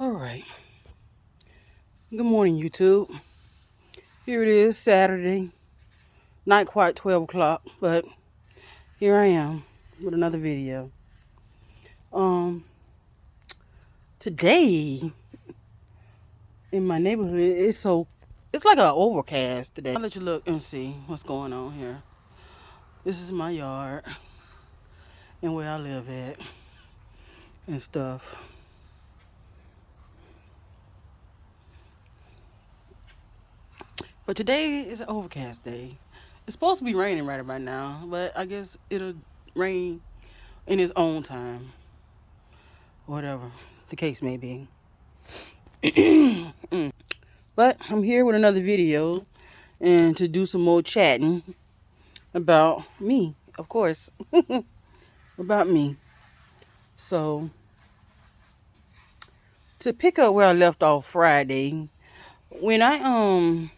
All right. Good morning, YouTube. Here it is, Saturday. Not quite 12 o'clock, but here I am with another video. Um, Today in my neighborhood, it's like an overcast today. I'll let you look and see what's going on here. This is my yard and where I live at and stuff. But today is an overcast day. It's supposed to be raining right about now, but I guess it'll rain in its own time. Whatever the case may be. But I'm here with another video and to do some more chatting about me, of course. About me. So to pick up where I left off Friday, when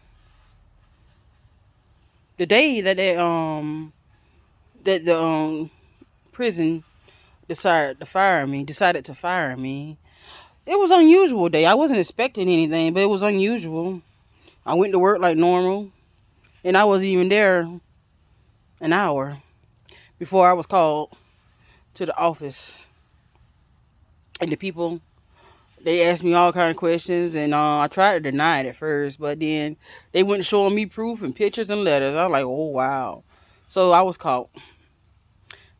the day that the prison decided to fire me. It was an unusual day. I wasn't expecting anything, but it was unusual. I went to work like normal, and I wasn't even there an hour before I was called to the office. And the people, they asked me all kind of questions, and I tried to deny it at first, but then they went showing me proof and pictures and letters. I was like, oh, wow. So I was caught.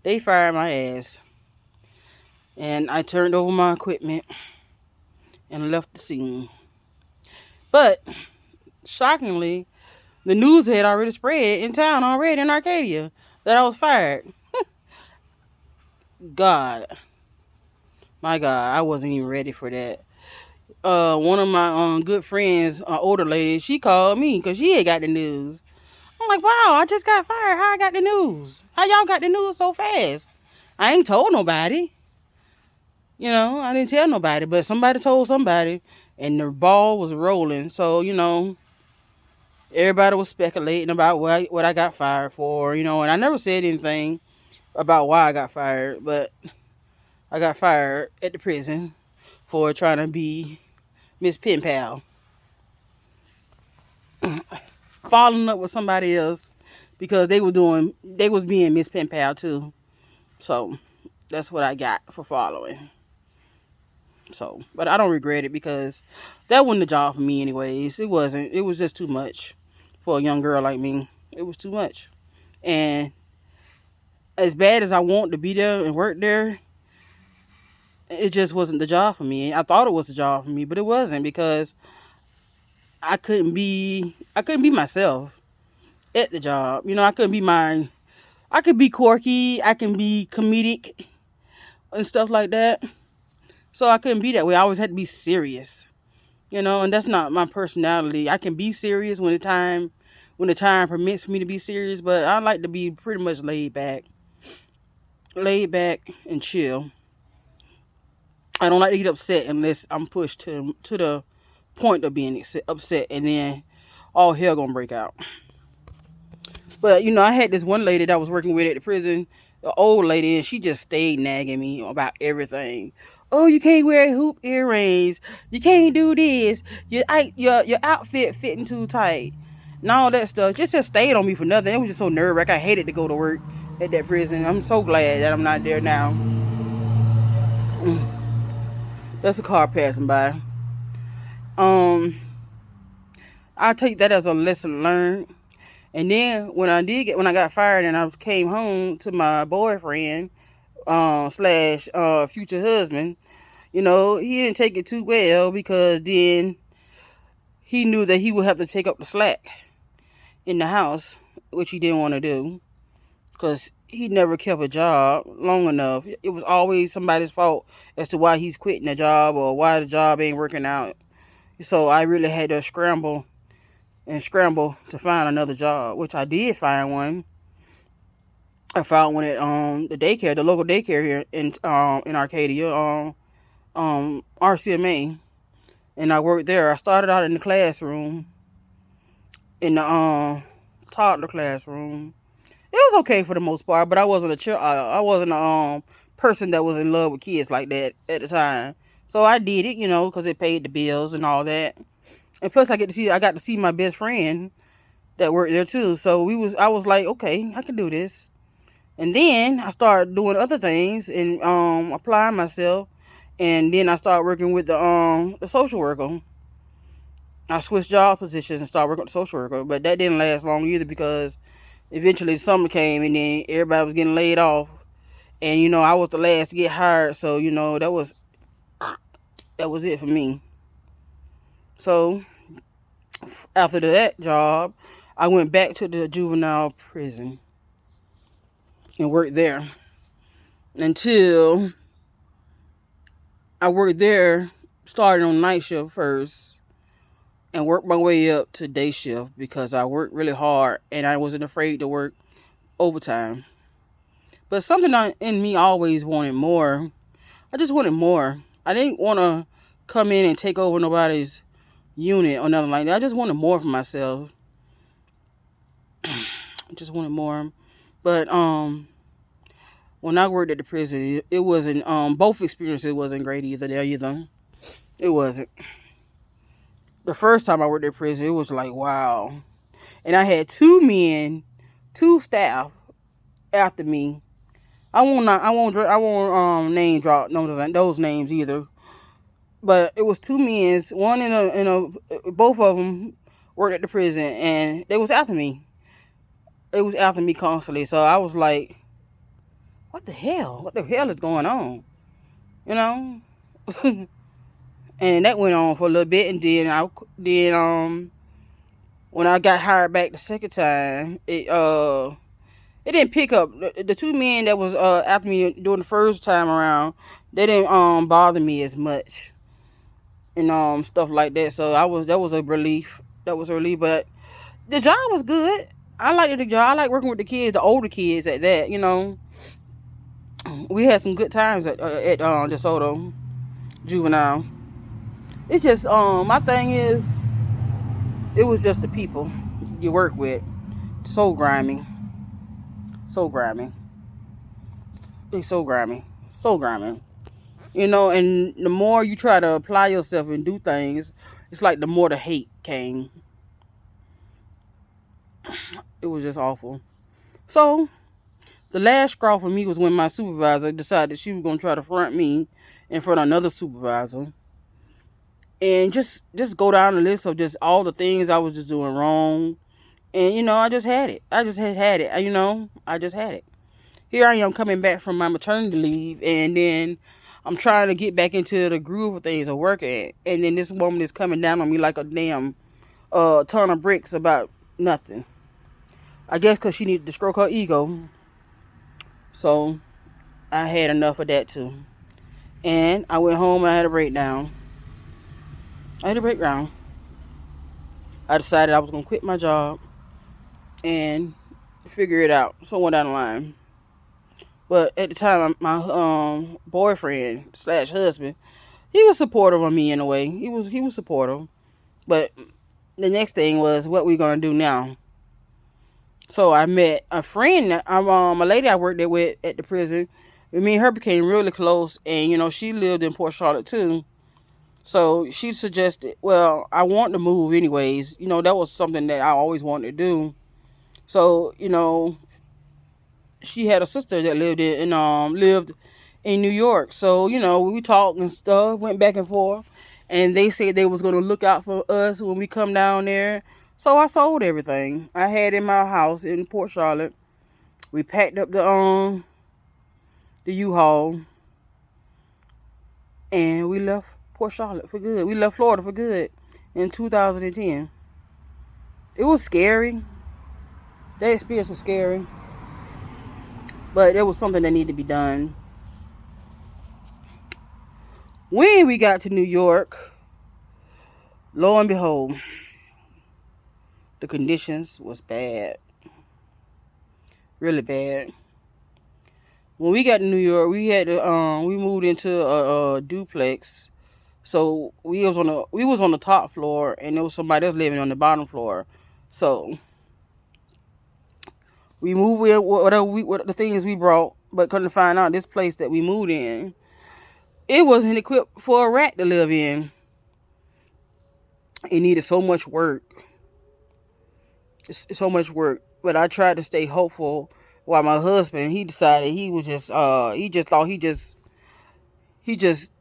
They fired my ass, and I turned over my equipment and left the scene. But shockingly, the news had already spread in town already in Arcadia that I was fired. God, my God, I wasn't even ready for that. One of my good friends, older lady, she called me because she had got the news. I'm like, wow, I just got fired. How I got the news? How y'all got the news so fast? I ain't told nobody. I didn't tell nobody, but somebody told somebody, and the ball was rolling. So, everybody was speculating about what I got fired for, and I never said anything about why I got fired, but I got fired at the prison for trying to be Miss Pen Pal. Falling up with somebody else because they was being Miss Pen Pal too. So that's what I got for following. So, but I don't regret it because that wasn't the job for me anyways. It wasn't. It was just too much for a young girl like me. It was too much. And as bad as I want to be there and work there, it just wasn't the job for me. I thought it was the job for me, but it wasn't because I couldn't be myself at the job. I could be quirky, I can be comedic and stuff like that. So I couldn't be that way. I always had to be serious. And that's not my personality. I can be serious when the time permits me to be serious, but I like to be pretty much laid back and chill. I don't like to get upset unless I'm pushed to the point of being upset, and then all hell gonna break out. But I had this one lady that I was working with at the prison, the old lady, and she just stayed nagging me about everything. Oh, you can't wear hoop earrings. You can't do this. Your outfit fitting too tight. And all that stuff. Just stayed on me for nothing. It was just so nerve-wracking. I hated to go to work at that prison. I'm so glad that I'm not there now. That's a car passing by. I take that as a lesson learned. And then when I got fired and I came home to my boyfriend, slash future husband, he didn't take it too well because then he knew that he would have to take up the slack in the house, which he didn't want to do because he never kept a job long enough. It was always somebody's fault as to why he's quitting the job or why the job ain't working out. So I really had to scramble to find another job, which I did find one. I found one at the local daycare here in Arcadia, RCMA, and I worked there. I started out in the classroom, in the toddler classroom. It was okay for the most part, but I wasn't a person that was in love with kids like that at the time. So I did it, because it paid the bills and all that. And plus, I got to see my best friend that worked there too. So I was like, okay, I can do this. And then I started doing other things and applying myself. And then I started working with the social worker. I switched job positions and started working with the social worker, but that didn't last long either because eventually summer came and then everybody was getting laid off, and I was the last to get hired, so that was it for me. So after that job, I went back to the juvenile prison and worked there until I worked there, started on night shift first and worked my way up to day shift because I worked really hard and I wasn't afraid to work overtime. But something in me always wanted more. I just wanted more. I didn't want to come in and take over nobody's unit or nothing like that. I just wanted more for myself. I just wanted more. But when I worked at the prison, it wasn't both experiences wasn't great either there either. It wasn't. The first time I worked at prison, it was like wow. And I had two men, two staff after me. I won't name drop those names either. But it was two men, one both of them worked at the prison, and they was after me. They was after me constantly. So I was like, what the hell? What the hell is going on? You know? And that went on for a little bit, and then when I got hired back the second time, it didn't pick up. The two men that was after me during the first time around, they didn't bother me as much and stuff like that. So that was a relief. That was a relief, but the job was good. I liked the job. I like working with the kids, the older kids at that. We had some good times at DeSoto Juvenile. It's just my thing is it was just the people you work with. So grimy, so grimy. It's so grimy, so grimy. And the more you try to apply yourself and do things, it's like the more the hate came. It was just awful. So the last scrawl for me was when my supervisor decided she was gonna try to front me in front of another supervisor, and just go down the list of just all the things I was just doing wrong. And I just had it. I just had it. I just had it. Here I am coming back from my maternity leave, and then I'm trying to get back into the groove of things I work at, and then this woman is coming down on me like a damn ton of bricks about nothing. I guess because she needed to stroke her ego. So I had enough of that too. And I went home and I had a breakdown. I had a breakdown. I decided I was going to quit my job and figure it out somewhere down the line. But at the time, my boyfriend / husband, he was supportive of me in a way. He was supportive. But the next thing was what we gonna do now. So I met a friend, a lady I worked there with at the prison. Me and her became really close, and she lived in Port Charlotte too. So she suggested, well, I want to move anyways. That was something that I always wanted to do. So she had a sister that lived in New York. So we talked and stuff, went back and forth, and they said they was gonna look out for us when we come down there. So I sold everything I had in my house in Port Charlotte. We packed up the U-Haul, and we left Port Charlotte for good. We left Florida for good in 2010. It was scary. That experience was scary, but it was something that needed to be done. When we got to New York, lo and behold, the conditions was bad. Really bad. When we got to New York, we had to we moved into a duplex. So we was on the top floor, and there was somebody else living on the bottom floor. So we moved with what the things we brought, but couldn't find out this place that we moved in It wasn't equipped for a rat to live in. It needed so much work, so much work. But I tried to stay hopeful. While my husband, he decided he was just, he just thought he just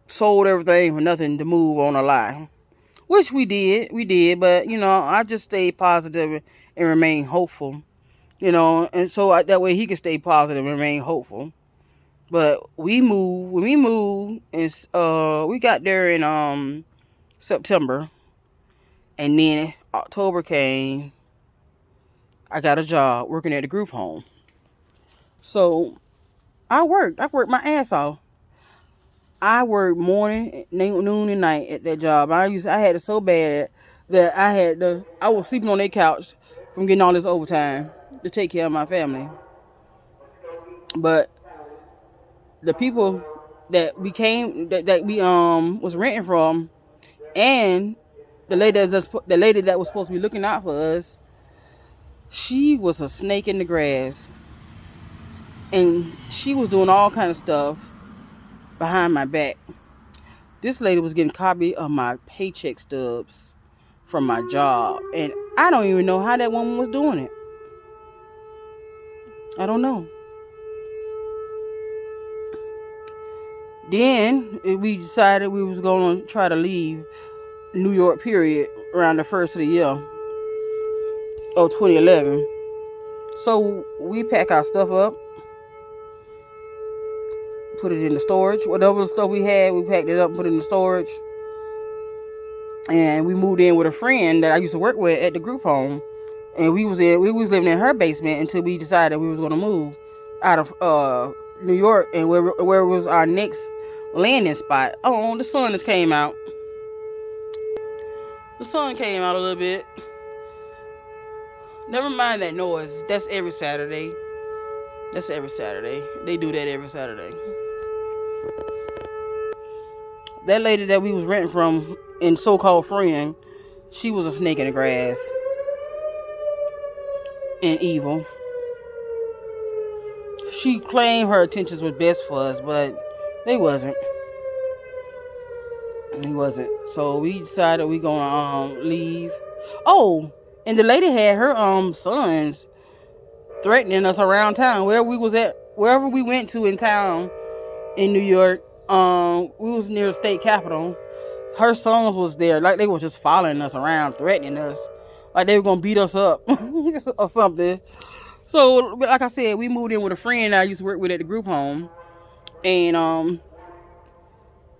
sold everything for nothing to move on a lie, which we did. But I just stayed positive and remain hopeful. And so that way he could stay positive and remain hopeful. But when we moved, and we got there in September, and then October came. I got a job working at a group home. So I worked my ass off. I worked morning, noon, and night at that job. I had it so bad that I was sleeping on their couch from getting all this overtime to take care of my family. But the people that we was renting from, and the lady that was supposed to be looking out for us, she was a snake in the grass, and she was doing all kind of stuff behind my back. This lady was getting a copy of my paycheck stubs from my job, and I don't even know how that woman was doing it. I don't know. Then we decided we was going to try to leave New York, period, around the first of the year of 2011. So we pack our stuff up, put it in the storage. Whatever stuff we had, we packed it up and put it in the storage. And we moved in with a friend that I used to work with at the group home. And we was living in her basement until we decided we was going to move out of New York, and where was our next landing spot. Oh, the sun just came out. The sun came out a little bit. Never mind that noise. That's every Saturday. That's every Saturday. They do that every Saturday. That lady that we was renting from and so-called friend, she was a snake in the grass and evil. She claimed her intentions were best for us, but they wasn't. He wasn't. So we decided we gonna leave. Oh, and the lady had her sons threatening us around town. Wherever we went to in town in New York, we was near the state capitol. Her sons was there, like they were just following us around, threatening us, like they were gonna beat us up or something. So, like I said, we moved in with a friend I used to work with at the group home, and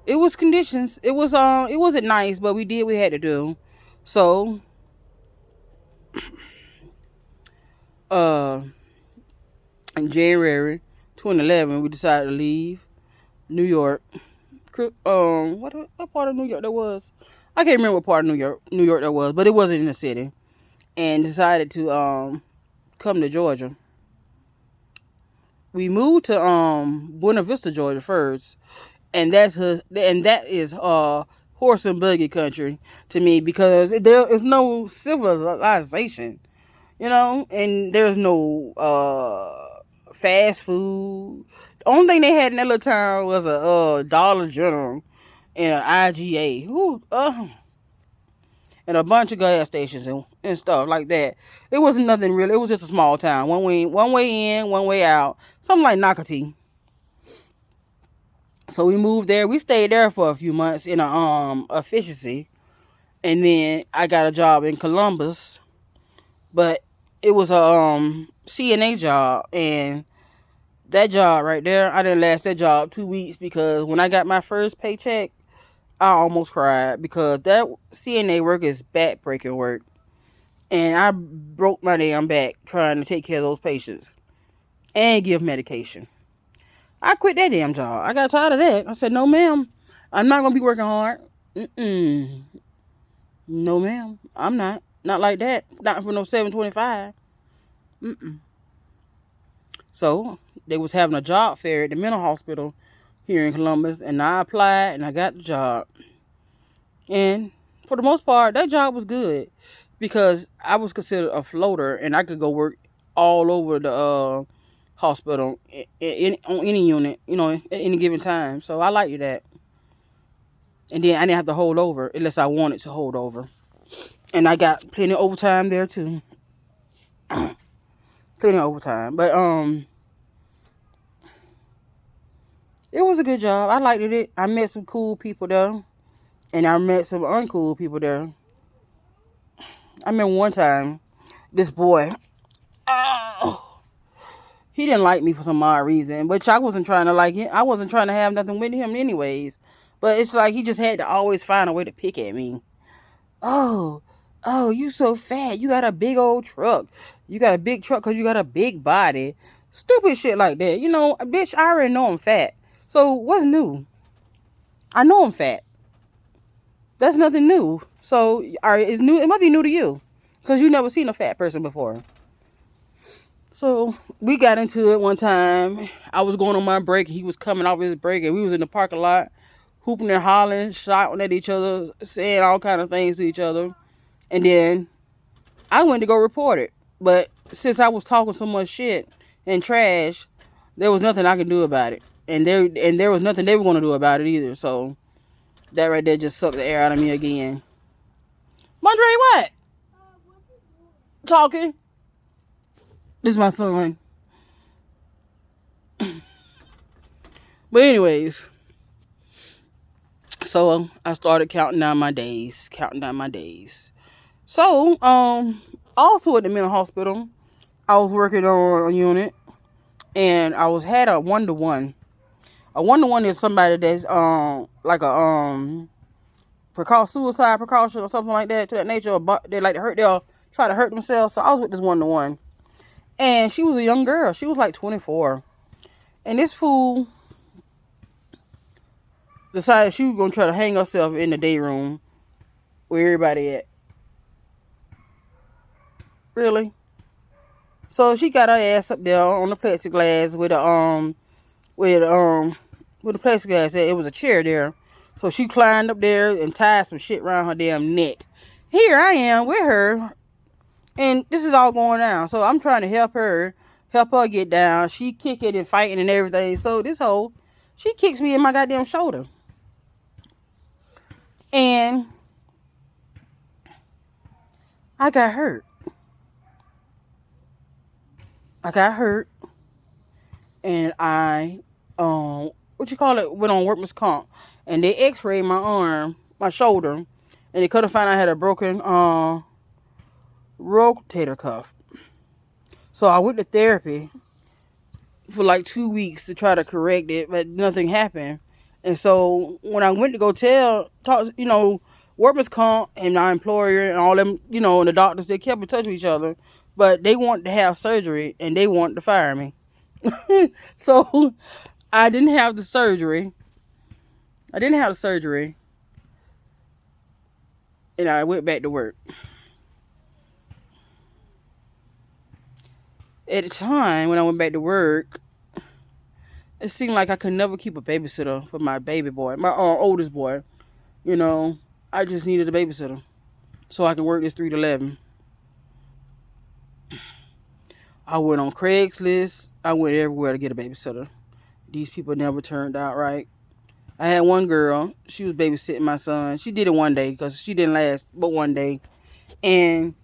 it was conditions. It wasn't nice, but we did what we had to do. So, uh, in January 2011, we decided to leave New York. What part of New York that was? I can't remember what part of New York that was, but it wasn't in the city. And decided to come to Georgia. We moved to Buena Vista, Georgia first, and that is horse and buggy country to me, because there is no civilization, and there's no fast food. The only thing they had in that little town was a Dollar General and an IGA. And a bunch of gas stations and stuff like that. It wasn't nothing really. It was just a small town. One way in, one way out. Something like Nocatee. So we moved there. We stayed there for a few months in a efficiency. And then I got a job in Columbus. But it was a CNA job, and that job right there, I didn't last that job 2 weeks, because when I got my first paycheck, I almost cried, because that CNA work is back-breaking work. And I broke my damn back trying to take care of those patients and give medication. I quit that damn job. I got tired of that. I said, no, ma'am. I'm not going to be working hard. No, ma'am. I'm not. Not like that. Not for no 725. So, they was having a job fair at the mental hospital here in Columbus, and I applied and I got the job. And for the most part, that job was good, because I was considered a floater and I could go work all over the hospital on any unit, at any given time. So I liked that. And then I didn't have to hold over unless I wanted to hold over. And I got plenty of overtime there too. Plenty of overtime. But it was a good job. I liked it. I met some cool people there. And I met some uncool people there. I remember one time, this boy, he didn't like me for some odd reason, which I wasn't trying to like him. I wasn't trying to have nothing with him anyways. But it's like he just had to always find a way to pick at me. Oh, you so fat. You got a big old truck. You got a big truck because you got a big body. Stupid shit like that. Bitch, I already know I'm fat. So what's new? I know I'm fat. That's nothing new. So, all right, it's new. It might be new to you because you never seen a fat person before. So we got into it one time. I was going on my break. He was coming off his break, and we was in the parking lot, hooping and hollering, shouting at each other, saying all kind of things to each other. And then I went to go report it. But since I was talking so much shit and trash, there was nothing I could do about it. And there was nothing they were going to do about it either. So that right there just sucked the air out of me again. Mondre, what? Talking. This is my son. But anyways, so I started counting down my days. So, also at the mental hospital, I was working on a unit, and had a 1-to-1. A 1-to-1 is somebody that's like a suicide precaution or something like that, to that nature. Or they like to hurt. They'll try to hurt themselves. So I was with this 1-to-1, and she was a young girl. She was like 24, and this fool decided she was gonna try to hang herself in the day room where everybody at. Really? So she got her ass up there on the plexiglass with the plexiglass. It was a chair there. So she climbed up there and tied some shit around her damn neck. Here I am with her, and this is all going down. So I'm trying to help her get down. She kicking and fighting and everything. So this hoe, she kicks me in my goddamn shoulder. And I got hurt. And I, went on workman's comp. And they x-rayed my arm, my shoulder. And they couldn't find I had a broken rotator cuff. So I went to therapy for like 2 weeks to try to correct it, but nothing happened. And so when I went to go talk, workman's comp and my employer and all them, and the doctors, they kept in touch with each other, but they wanted to have surgery and they wanted to fire me. So I didn't have the surgery. And I went back to work. At the time when I went back to work, it seemed like I could never keep a babysitter for my baby boy, my oldest boy. I just needed a babysitter so I can work this 3 to 11. I went on Craigslist. I went everywhere to get a babysitter. These people never turned out right. I had one girl. She was babysitting my son. She did it one day because she didn't last but one day. And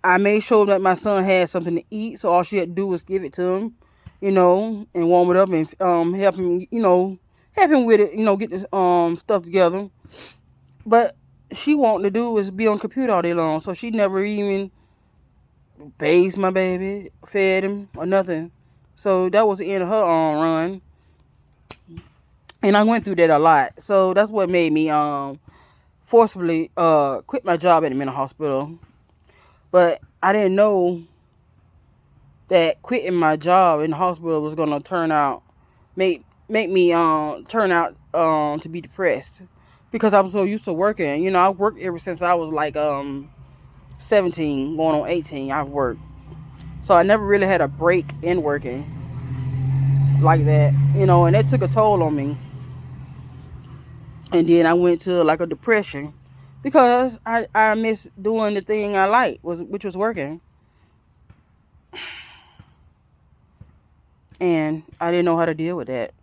I made sure that my son had something to eat. So all she had to do was give it to him, and warm it up and help him, with it, get this stuff together. But she wanted to do was be on the computer all day long. So she never even bathed my baby, fed him, or nothing. So that was the end of her run. And I went through that a lot. So that's what made me forcibly quit my job at the mental hospital. But I didn't know that quitting my job in the hospital was gonna make me turn out to be depressed, because I was so used to working. I worked ever since I was like 17, going on 18. I've worked, so I never really had a break in working like that. And that took a toll on me. And then I went to like a depression because I missed doing the thing I liked, which was working. And I didn't know how to deal with that.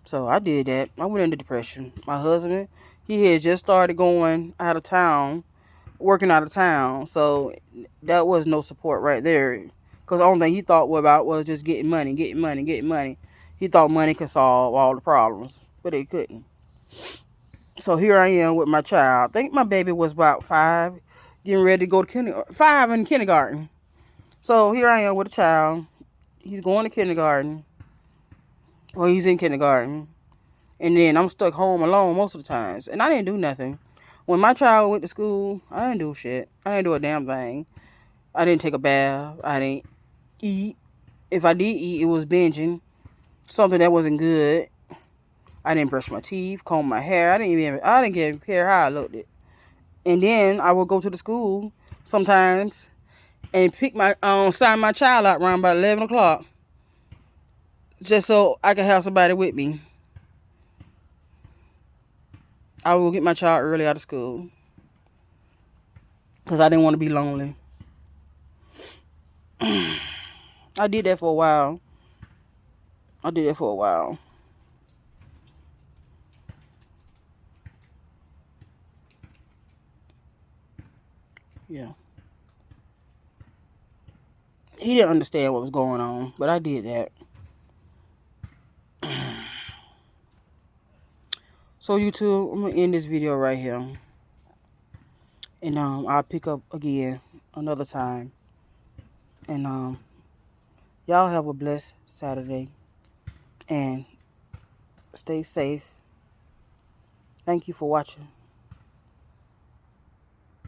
So I did that. I went into depression. My husband, he had just started going out of town, working out of town. So that was no support right there. Because the only thing he thought about was just getting money, getting money, getting money. He thought money could solve all the problems, but it couldn't. So here I am with my child. I think my baby was about 5, getting ready to go to kindergarten. 5 in kindergarten. So here I am with a child. He's going to kindergarten. Well, he's in kindergarten. And then I'm stuck home alone most of the times. And I didn't do nothing. When my child went to school, I didn't do shit. I didn't do a damn thing. I didn't take a bath. I didn't eat. If I did eat, it was binging. Something that wasn't good. I didn't brush my teeth, comb my hair. I didn't care how I looked it. And then I would go to the school sometimes and sign my child out around about 11 o'clock. Just so I could have somebody with me. I would get my child early out of school. Because I didn't want to be lonely. I did that for a while. Yeah. He didn't understand what was going on, but I did that. So YouTube, I'm going to end this video right here. And I'll pick up again another time. And y'all have a blessed Saturday. And stay safe. Thank you for watching.